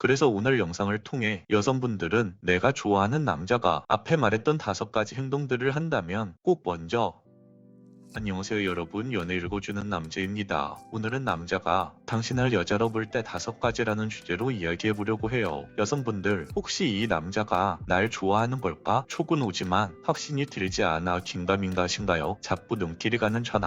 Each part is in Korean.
그래서 오늘 영상을 통해 여성분들은 내가 좋아하는 남자가 앞에 말했던 5가지 행동들을 한다면 꼭 먼저 안녕하세요 여러분, 연애 읽어주는 남자입니다. 오늘은 남자가 당신을 여자로 볼 때 5가지라는 주제로 이야기해보려고 해요. 여성분들, 혹시 이 남자가 날 좋아하는 걸까? 촉은 오지만 확신이 들지 않아 긴가민가하신가요? 자꾸 눈길이 가는 저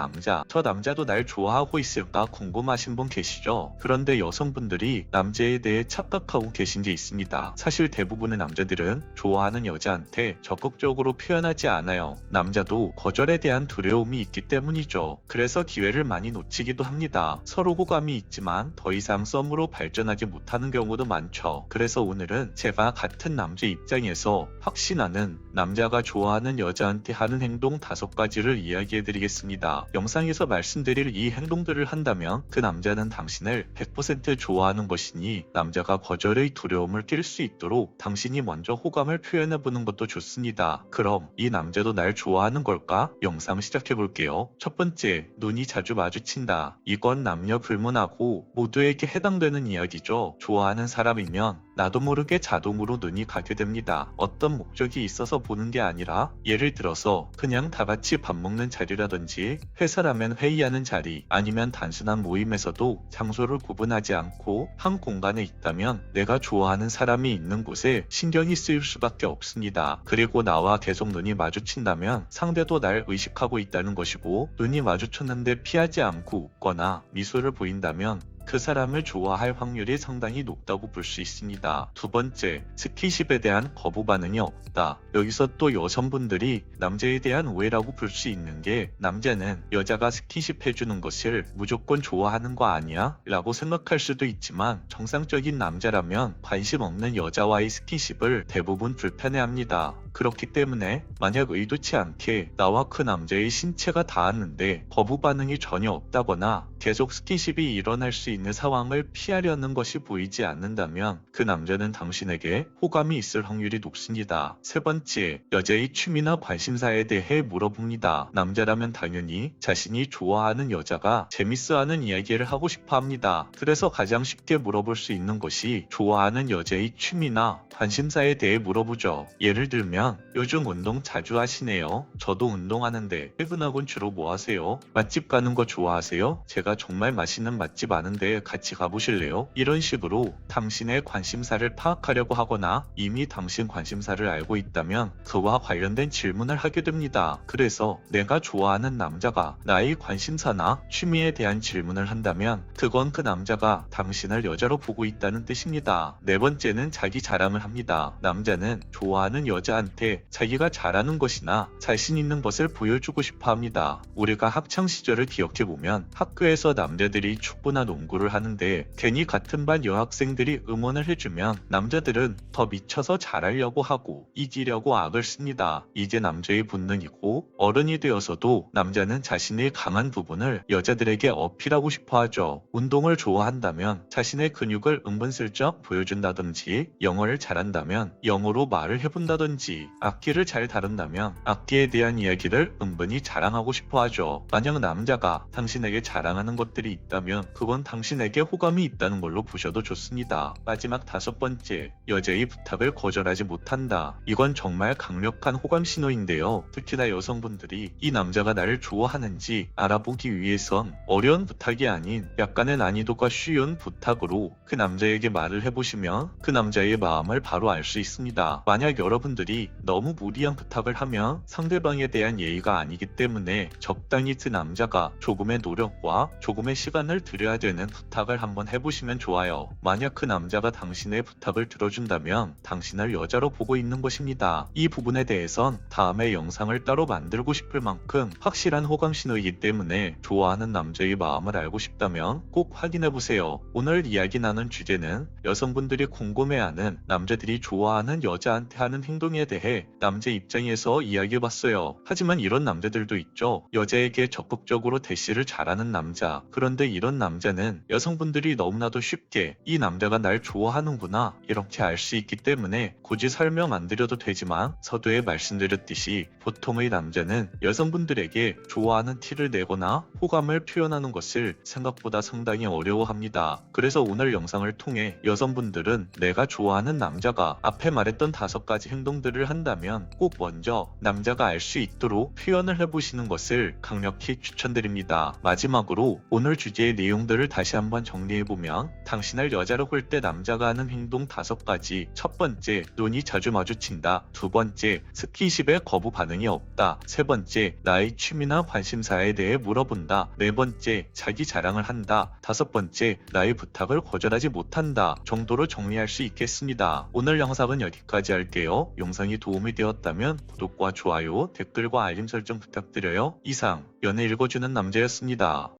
남자도 날 좋아하고 있을까 궁금하신 분 계시죠? 그런데 여성분들이 남자에 대해 착각하고 계신 게 있습니다. 사실 대부분의 남자들은 좋아하는 여자한테 적극적으로 표현하지 않아요. 남자도 거절에 대한 두려움이 있기 때문이죠. 그래서 기회를 많이 놓치기도 합니다. 서로 호감이 있지만 더 이상 썸으로 발전하지 못하는 경우도 많죠. 그래서 오늘은 제가 같은 남자 입장에서 확신하는 남자가 좋아하는 여자한테 하는 행동 5가지를 이야기해드리겠습니다. 영상에서 말씀드릴 이 행동들을 한다면 그 남자는 당신을 100% 좋아하는 것이니 남자가 거절의 두려움을 깰 수 있도록 당신이 먼저 호감을 표현해보는 것도 좋습니다. 그럼 이 남자도 날 좋아하는 걸까? 영상 시작해볼게요. 첫 번째, 눈이 자주 마주친다. 이건 남녀 불문하고 모두에게 해당되는 이야기죠. 좋아하는 사람이면 나도 모르게 자동으로 눈이 가게 됩니다. 어떤 목적이 있어서 보는 게 아니라, 예를 들어서 그냥 다 같이 밥 먹는 자리라든지 회사라면 회의하는 자리, 아니면 단순한 모임에서도 장소를 구분하지 않고 한 공간에 있다면 내가 좋아하는 사람이 있는 곳에 신경이 쓰일 수밖에 없습니다. 그리고 나와 계속 눈이 마주친다면 상대도 날 의식하고 있다는 것이고, 눈이 마주쳤는데 피하지 않고 웃거나 미소를 보인다면 그 사람을 좋아할 확률이 상당히 높다고 볼 수 있습니다. 두 번째, 스킨십에 대한 거부 반응이 없다. 여기서 또 여성분들이 남자에 대한 오해라고 볼 수 있는 게, 남자는 여자가 스킨십 해주는 것을 무조건 좋아하는 거 아니야? 라고 생각할 수도 있지만, 정상적인 남자라면 관심 없는 여자와의 스킨십을 대부분 불편해합니다. 그렇기 때문에 만약 의도치 않게 나와 그 남자의 신체가 닿았는데 거부 반응이 전혀 없다거나 계속 스킨십이 일어날 수 있는 상황을 피하려는 것이 보이지 않는다면 그 남자는 당신에게 호감이 있을 확률이 높습니다. 세 번째, 여자의 취미나 관심사에 대해 물어봅니다. 남자라면 당연히 자신이 좋아하는 여자가 재밌어하는 이야기를 하고 싶어 합니다. 그래서 가장 쉽게 물어볼 수 있는 것이 좋아하는 여자의 취미나 관심사에 대해 물어보죠. 예를 들면, 요즘 운동 자주 하시네요. 저도 운동하는데 퇴근하곤 주로 뭐 하세요? 맛집 가는 거 좋아하세요? 제가 정말 맛있는 맛집 아는데 같이 가보실래요? 이런 식으로 당신의 관심사를 파악하려고 하거나 이미 당신 관심사를 알고 있다면 그와 관련된 질문을 하게 됩니다. 그래서 내가 좋아하는 남자가 나의 관심사나 취미에 대한 질문을 한다면 그건 그 남자가 당신을 여자로 보고 있다는 뜻입니다. 네 번째는 자기 자랑을 합니다. 남자는 좋아하는 여자한테 자기가 잘하는 것이나 자신 있는 것을 보여주고 싶어 합니다. 우리가 학창 시절을 기억해보면 학교에서 남자들이 축구나 농구를 하는데 괜히 같은 반 여학생들이 응원을 해주면 남자들은 더 미쳐서 잘하려고 하고 이기려고 악을 씁니다. 이제 남자의 본능이고, 어른이 되어서도 남자는 자신의 강한 부분을 여자들에게 어필하고 싶어 하죠. 운동을 좋아한다면 자신의 근육을 은근슬쩍 보여준다든지, 영어를 잘한다면 영어로 말을 해본다든지, 악기를 잘 다룬다면 악기에 대한 이야기를 은근히 자랑하고 싶어 하죠. 만약 남자가 당신에게 자랑하는 것들이 있다면 그건 당신에게 호감이 있다는 걸로 보셔도 좋습니다. 마지막 5번째, 여자의 부탁을 거절하지 못한다. 이건 정말 강력한 호감 신호인데요. 특히나 여성분들이 이 남자가 나를 좋아하는지 알아보기 위해선 어려운 부탁이 아닌 약간의 난이도가 쉬운 부탁으로 그 남자에게 말을 해보시면 그 남자의 마음을 바로 알 수 있습니다. 만약 여러분들이 너무 무리한 부탁을 하면 상대방에 대한 예의가 아니기 때문에 적당히 그 남자가 조금의 노력과 조금의 시간을 들여야 되는 부탁을 한번 해보시면 좋아요. 만약 그 남자가 당신의 부탁을 들어준다면 당신을 여자로 보고 있는 것입니다. 이 부분에 대해선 다음에 영상을 따로 만들고 싶을 만큼 확실한 호감 신호이기 때문에 좋아하는 남자의 마음을 알고 싶다면 꼭 확인해보세요. 오늘 이야기 나눈 주제는 여성분들이 궁금해하는 남자들이 좋아하는 여자한테 하는 행동에 대해 남자 입장에서 이야기해봤어요. 하지만 이런 남자들도 있죠. 여자에게 적극적으로 대시를 잘하는 남자, 있습니다. 그런데 이런 남자는 여성분들이 너무나도 쉽게 이 남자가 날 좋아하는구나 이렇게 알 수 있기 때문에 굳이 설명 안 드려도 되지만 서두에 말씀드렸듯이 보통의 남자는 여성분들에게 좋아하는 티를 내거나 호감을 표현하는 것을 생각보다 상당히 어려워합니다. 그래서 오늘 영상을 통해 여성분들은 내가 좋아하는 남자가 앞에 말했던 5가지 행동들을 한다면 꼭 먼저 남자가 알 수 있도록 표현을 해보시는 것을 강력히 추천드립니다. 마지막으로 오늘 주제의 내용들을 다시 한번 정리해보면 당신을 여자로 볼 때 남자가 하는 행동 5가지. 첫 번째, 눈이 자주 마주친다. 두 번째, 스킨십에 거부 반응이 없다. 세 번째, 나의 취미나 관심사에 대해 물어본다. 네 번째, 자기 자랑을 한다. 다섯 번째, 나의 부탁을 거절하지 못한다. 정도로 정리할 수 있겠습니다. 오늘 영상은 여기까지 할게요. 영상이 도움이 되었다면 구독과 좋아요, 댓글과 알림 설정 부탁드려요. 이상 연애 읽어주는 남자였습니다.